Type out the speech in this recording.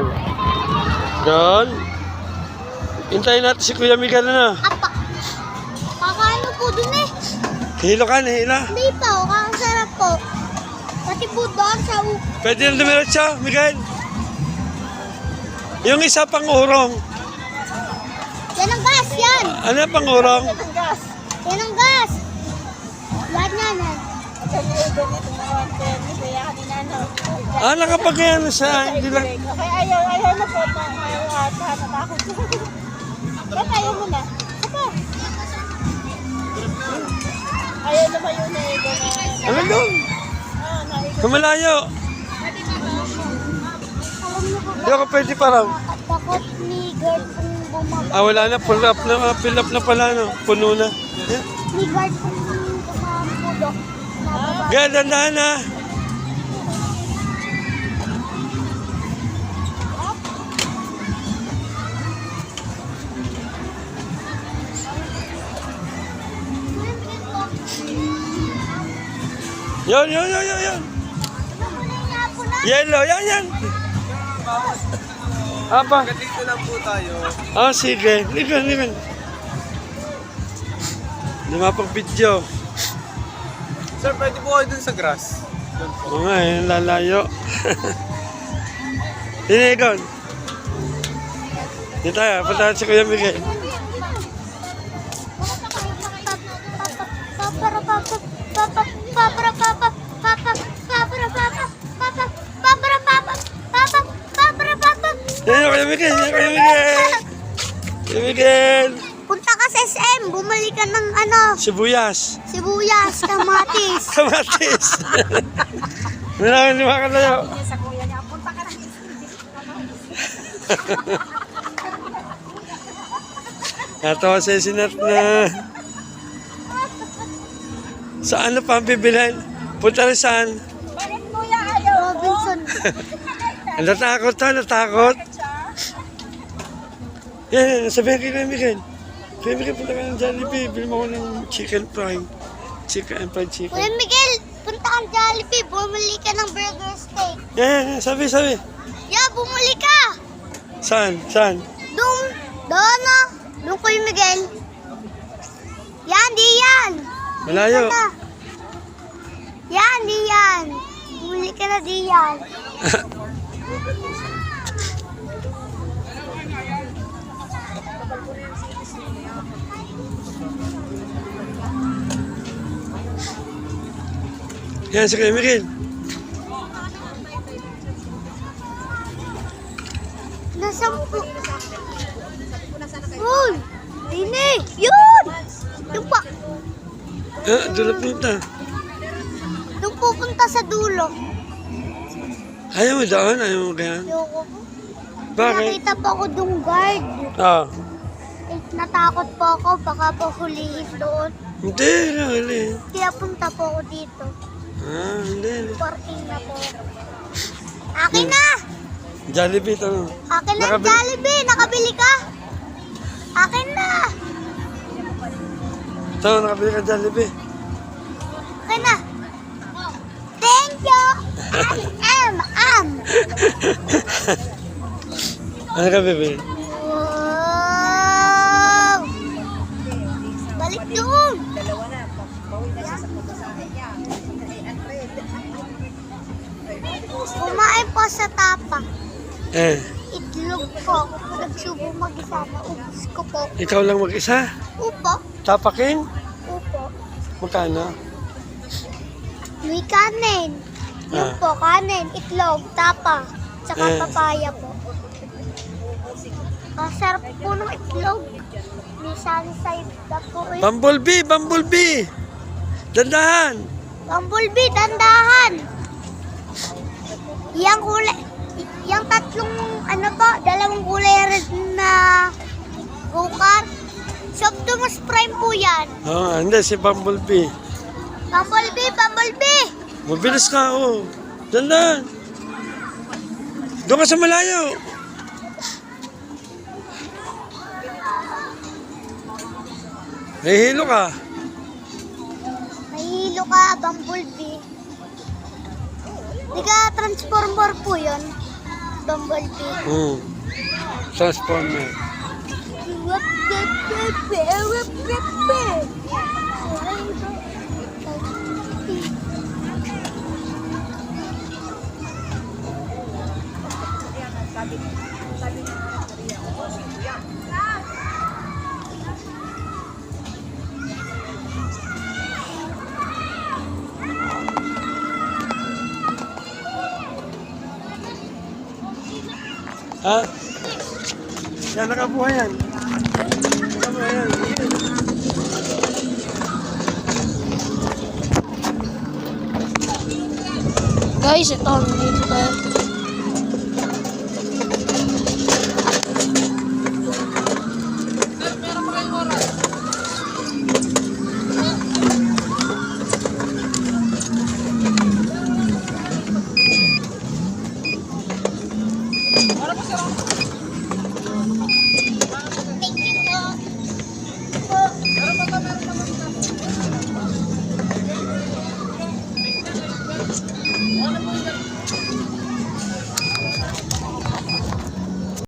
Doon. Doon. Hintayin natin si Kuya Miguel na. Apa. Kakaano po dun eh. Hilo ka, hila. Hindi pa, kakasarap po. Pati po doon sa Pwede na dumiretso, Miguel. Yung isa pang urong. Yan ang gas, yan. Ano yung pang urong? Yan ang gas. Yan ang gas. Yan yan. Ah, nakapag-ano siya. Hindi lang. Ayaw na po. Natakot. Ba't ayaw mo na? Saka. Ayaw na ba yun na ego na? Ano doon? Kumalayo. Hindi ako pwede parang. Takot ni guard kung bumaba. Ah, wala na. Fill up na pala. No? Puno na. Ni guard kung pumapudo. Gaya, dandahan na. Yun. Yellow, yan. Apa? Dito lang po tayo. Ah, sige. Ligan. Hindi mapag-video. Sir, pwede po kayo dun sa grass. Oo nga, lalayo. Tinigon. Dito tayo, punta si Kuya Miguel. Yan, Kuya Miguel. Kuya Miguel. Punta ka sa SM, bumalik ka ng Sibuyas. kamatis. Kamatis. Lima ka tayo. Sa kuya niya, punta ka ng Natawa sa sinat na. Saan na pa ang bibilhan? Punta rin saan? Bakit kuya ayaw? Robinson. Natakot. Yan, sabihin kay Kuya Miguel. Kuya Miguel, punta ka ng Jollibee. Bili mo ko ng chicken fry. Fried chicken. Kuya Miguel, punta kang Jollibee, bumili ka ng burger steak. Yan, sabi. Yeah, bumili ka. Saan? Doon Kuya Miguel. Yan, di yan. Malayo. Yan, di yan. Bumili ka na di yan. Yan, si Kuya Miguel. Nasaan po? Uy! Dini! Yun! Yung pa. Doon na punta. Yung pupunta sa dulo. Ayaw mo doon? Ayaw mo kaya? Ayoko po. Bakit? Nakita po ako yung guard. Ah. Eh, natakot po ako. Baka po hulihin doon. Hindi. Kaya punta po ako dito. Ah, hindi. Parking na po. Akin na! Jollibee to. Akin na yung Jollibee! Nakabili ka? Akin na! Ito, nakabili ka Jollibee. Akin na! Thank you! Ano ka bibili? Wow! Balik doon! Kumain po sa tapa. Itlog po. Nagsubo mag-isa na. Ubus ko po. Ikaw lang mag-isa? Upo. Tapakin? Upo. Magkano? May kanin. Yung po, kanin, itlog, tapa, tsaka papaya po. Masarap po ng itlog. May sunny side na po. Bumblebee! Dandahan! Bumblebee, dandahan! Yang kulay, yung tatlong, dalawang kulay red na go-kart. Optimus Prime po yan. Hindi, si Bumblebee. Bumblebee! Mabilis ka, Dandahan! Doon ka sa malayo! Nahihilo ka. Nahihilo ka, Bumblebee. Di ka transformer po yun. Bumblebee. Transformer. Ha? Yan, nakabuhay yan. Nakabuhay yan. Guys, ito. Dito tayo.